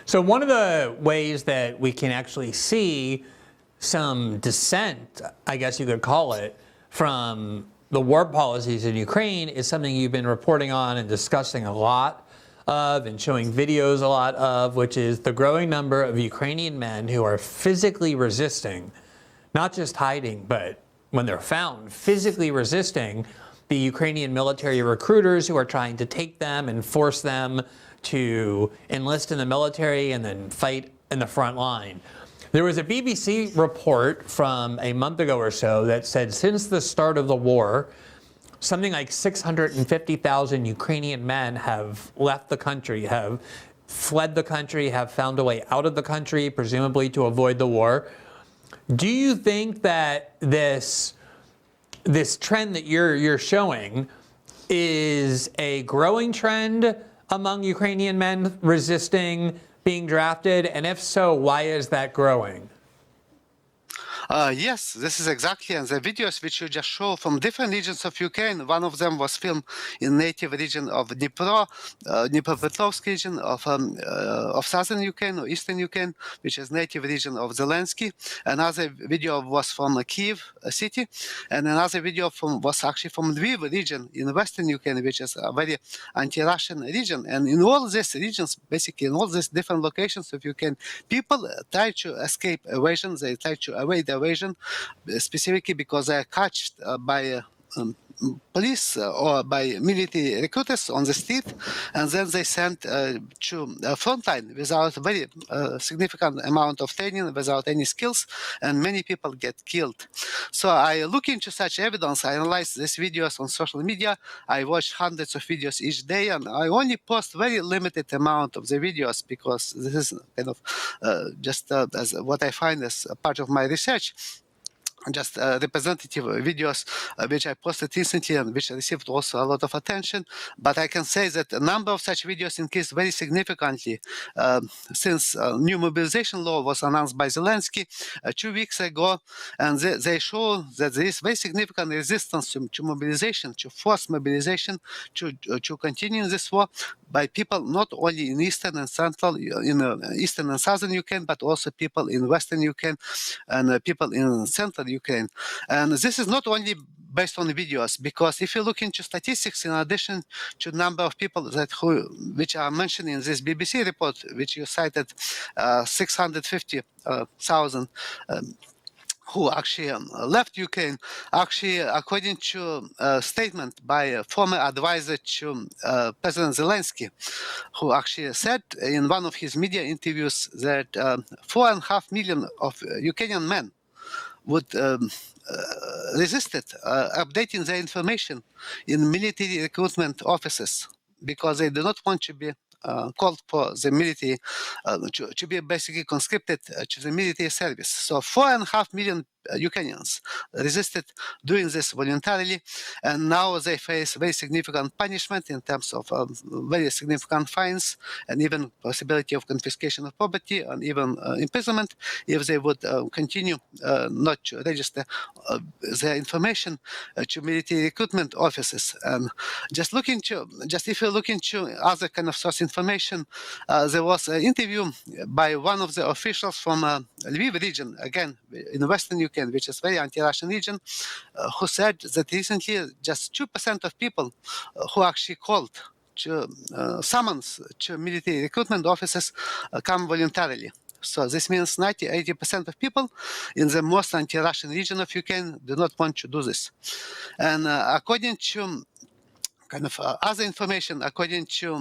So one of the ways that we can actually see some dissent, I guess you could call it, from the war policies in Ukraine is something you've been reporting on and discussing a lot of and showing videos a lot of, which is the growing number of Ukrainian men who are physically resisting, not just hiding, but when they're found, physically resisting the Ukrainian military recruiters who are trying to take them and force them to enlist in the military and then fight in the front line. There was a BBC report from a month ago or so that said since the start of the war, something like 650,000 Ukrainian men have left the country, have fled the country, have found a way out of the country, presumably to avoid the war. Do you think that this trend that you're showing is a growing trend among Ukrainian men resisting being drafted? And if so, why is that growing? Yes, this is exactly, and the videos which you just show from different regions of Ukraine, one of them was filmed in native region of Dnipropetrovsk region of southern Ukraine or eastern Ukraine, which is native region of Zelensky. Another video was from Kiev city, and another video was actually from Lviv region in western Ukraine, which is a very anti-Russian region. And in all these regions, basically in all these different locations of Ukraine, people try to escape evasion, they try to avoid evasion, specifically because they are caught by police or by military recruiters on the street, and then they sent to front line without very significant amount of training, without any skills, and many people get killed. So I look into such evidence, I analyze these videos on social media, I watch hundreds of videos each day, and I only post very limited amount of the videos because this is kind of just as what I find as a part of my research. Just representative videos which I posted recently and which received also a lot of attention. But I can say that a number of such videos increased very significantly since new mobilization law was announced by Zelensky 2 weeks ago. And they show that there is very significant resistance to mobilization, to forced mobilization, to continue this war by people not only in eastern and central, in eastern and southern Ukraine, but also people in western Ukraine and people in central Ukraine. And this is not only based on videos, because if you look into statistics, in addition to the number of people which are mentioned in this BBC report, which you cited, 650,000 who actually left Ukraine, actually, according to a statement by a former advisor to President Zelensky, who actually said in one of his media interviews that 4.5 million of Ukrainian men would resisted updating their information in military recruitment offices because they do not want to be called for the military, to be basically conscripted to the military service. So 4.5 million Ukrainians resisted doing this voluntarily, and now they face very significant punishment in terms of very significant fines and even possibility of confiscation of property and even imprisonment if they would continue not to register their information to military recruitment offices. And if you look into other kind of source information, there was an interview by one of the officials from Lviv region, again in western Ukraine, which is very anti-Russian region, who said that recently just 2% of people who actually called to summons to military recruitment offices come voluntarily. So this means 80% of people in the most anti-Russian region of Ukraine do not want to do this. And according to kind of other information, according to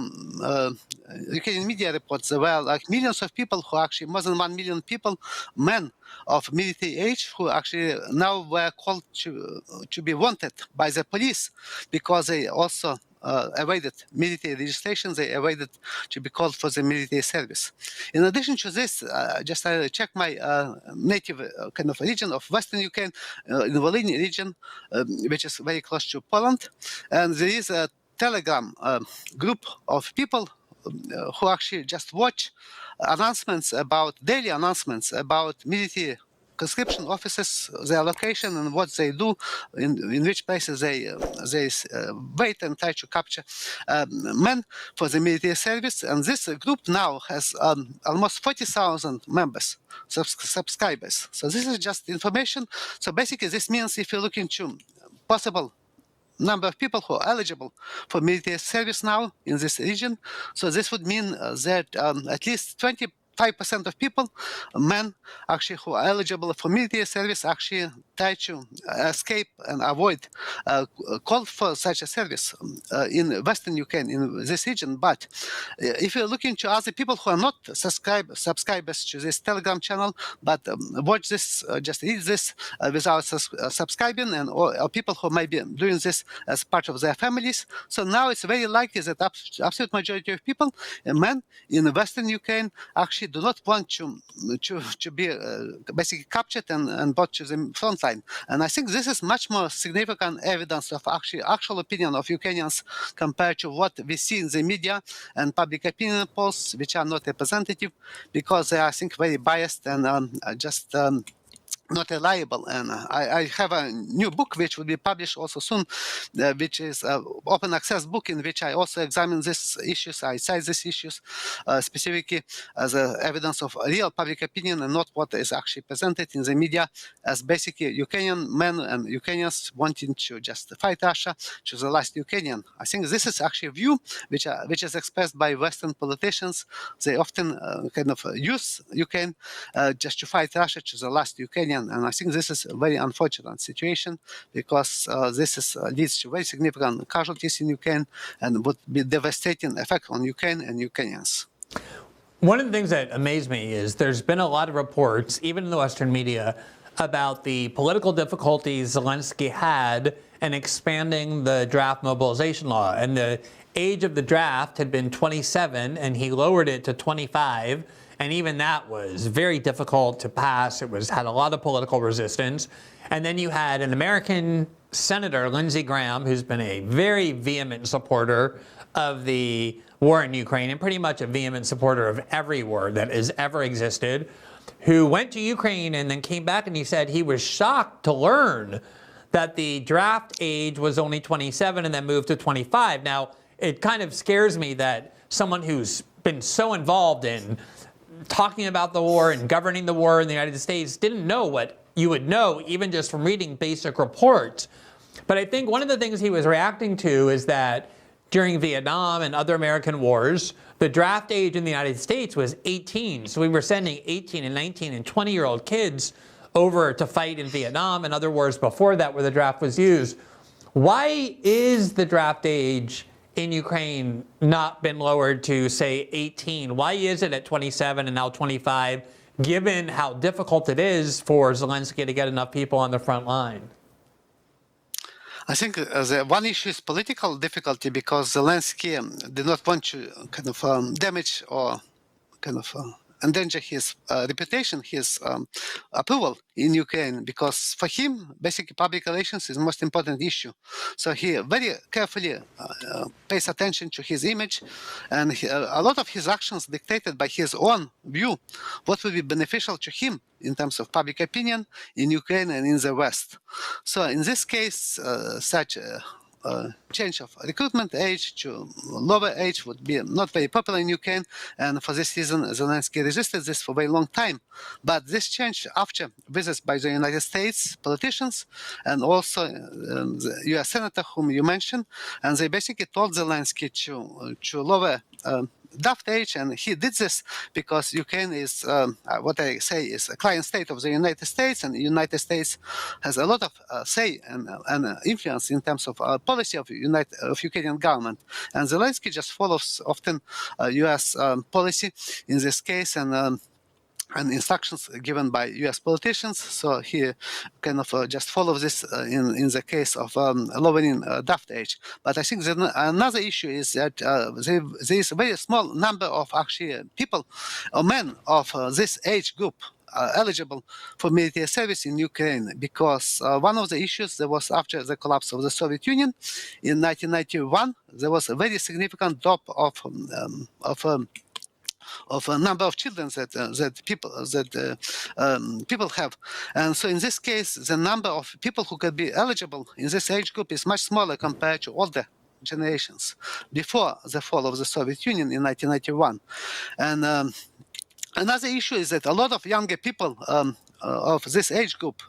Ukrainian media reports, there were like millions of people who actually, more than 1 million people, men of military age, who actually now were called to be wanted by the police because they also avoided military registration, they avoided to be called for the military service. In addition to this, just I checked my native kind of region of Western Ukraine, in the Volhynia region, which is very close to Poland, and there is a Telegram group of people who actually just watch daily announcements about military conscription officers, their location and what they do, in which places they wait and try to capture men for the military service. And this group now has almost 40,000 members, subscribers. So this is just information. So basically, this means if you look into possible number of people who are eligible for military service now in this region. So this would mean that at least 25% of people, men, actually who are eligible for military service, actually try to escape and avoid call for such a service in Western Ukraine, in this region. But if you look into other people who are not subscribers to this Telegram channel, but watch this, just read this without subscribing, and or people who might be doing this as part of their families. So now it's very likely that absolute majority of people, men in Western Ukraine, actually do not want to be basically captured and brought to the front line. And I think this is much more significant evidence of actual opinion of Ukrainians compared to what we see in the media and public opinion polls, which are not representative, because they are, I think, very biased and not reliable. And I have a new book which will be published also soon, which is an open access book in which I also examine these issues. I cite these issues specifically as evidence of real public opinion and not what is actually presented in the media as basically Ukrainian men and Ukrainians wanting to just fight Russia to the last Ukrainian. I think this is actually a view which is expressed by Western politicians. They often kind of use Ukraine just to fight Russia to the last Ukrainian. And I think this is a very unfortunate situation because this leads to very significant casualties in Ukraine and would be devastating effect on Ukraine and Ukrainians. One of the things that amazed me is there's been a lot of reports, even in the Western media, about the political difficulties Zelensky had in expanding the draft mobilization law. And the age of the draft had been 27, and he lowered it to 25. And even that was very difficult to pass. It had a lot of political resistance. And then you had an American senator, Lindsey Graham, who's been a very vehement supporter of the war in Ukraine and pretty much a vehement supporter of every war that has ever existed, who went to Ukraine and then came back and he said he was shocked to learn that the draft age was only 27 and then moved to 25. Now, it kind of scares me that someone who's been so involved in talking about the war and governing the war in the United States didn't know what you would know even just from reading basic reports. But I think one of the things he was reacting to is that during Vietnam and other American wars, the draft age in the United States was 18. So we were sending 18 and 19 and 20-year-old kids over to fight in Vietnam and other wars before that where the draft was used. Why is the draft age in Ukraine not been lowered to, say, 18? Why is it at 27 and now 25, given how difficult it is for Zelensky to get enough people on the front line? I think the one issue is political difficulty because Zelensky did not want to kind of damage or kind of endanger his reputation, his approval in Ukraine, because for him, basically, public relations is the most important issue. So he very carefully pays attention to his image, and a lot of his actions dictated by his own view, what will be beneficial to him in terms of public opinion in Ukraine and in the West. So in this case, such change of recruitment age to lower age would be not very popular in Ukraine, and for this reason Zelensky resisted this for a very long time. But this changed after visits by the United States politicians and also the US senator whom you mentioned, and they basically told Zelensky to lower draft age, and he did this because Ukraine is what I say is a client state of the United States, and the United States has a lot of say and influence in terms of policy of Ukrainian government, and Zelensky just follows often U.S. policy in this case and instructions given by U.S. politicians. So he kind of just follows this in the case of lowering draft age. But I think another issue is that there is a very small number of actually people or men of this age group eligible for military service in Ukraine, because one of the issues there was after the collapse of the Soviet Union in 1991, there was a very significant drop of of a number of children that people have. And so in this case, the number of people who could be eligible in this age group is much smaller compared to older generations before the fall of the Soviet Union in 1991. And another issue is that a lot of younger people of this age group,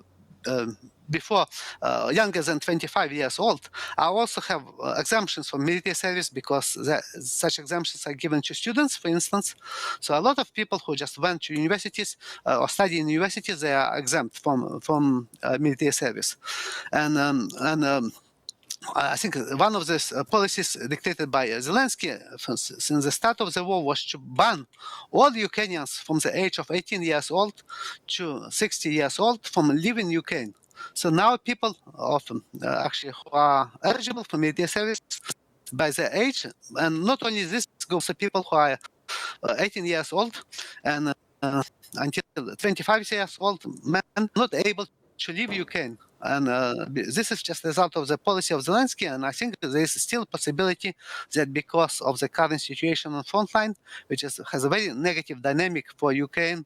before younger than 25 years old, also have exemptions from military service because such exemptions are given to students, for instance. So a lot of people who just went to universities or study in universities, they are exempt from military service. And I think one of these policies dictated by Zelensky since the start of the war was to ban all Ukrainians from the age of 18 years old to 60 years old from leaving Ukraine. So now people often actually who are eligible for military service by their age, and not only this goes to people who are 18 years old and until 25 years old, men not able to leave Ukraine. And this is just a result of the policy of Zelensky. And I think there is still a possibility that because of the current situation on front line, which has a very negative dynamic for Ukraine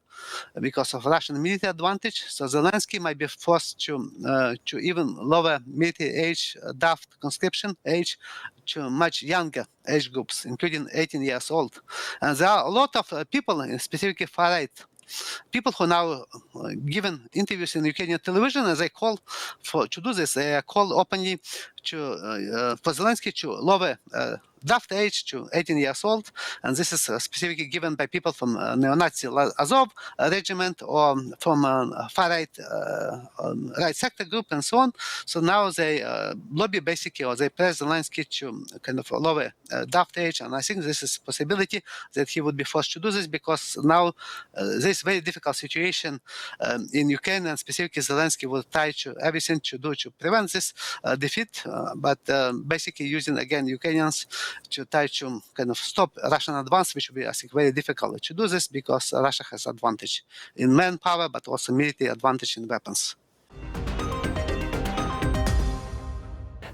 because of Russian military advantage, so Zelensky might be forced to even lower military age, draft conscription age to much younger age groups, including 18 years old. And there are a lot of people, specifically far right, people who now given interviews in Ukrainian television, as they call to do this, they call openly for Zelensky to lower draft age to 18 years old, and this is specifically given by people from neo-Nazi Azov regiment or from far-right right sector group and so on. So now they lobby basically, or they press Zelensky to kind of lower draft age, and I think this is a possibility that he would be forced to do this because now this very difficult situation in Ukraine, and specifically Zelensky will try to everything to do to prevent this defeat, but basically using again Ukrainians to try to kind of stop Russian advance, which will be, I think, very difficult to do this because Russia has advantage in manpower, but also military advantage in weapons.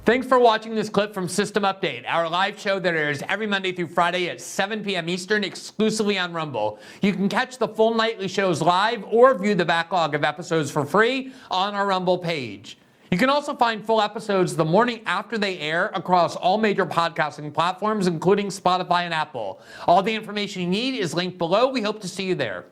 Thanks for watching this clip from System Update, our live show that airs every Monday through Friday at 7 p.m. Eastern exclusively on Rumble. You can catch the full nightly shows live or view the backlog of episodes for free on our Rumble page. You can also find full episodes the morning after they air across all major podcasting platforms, including Spotify and Apple. All the information you need is linked below. We hope to see you there.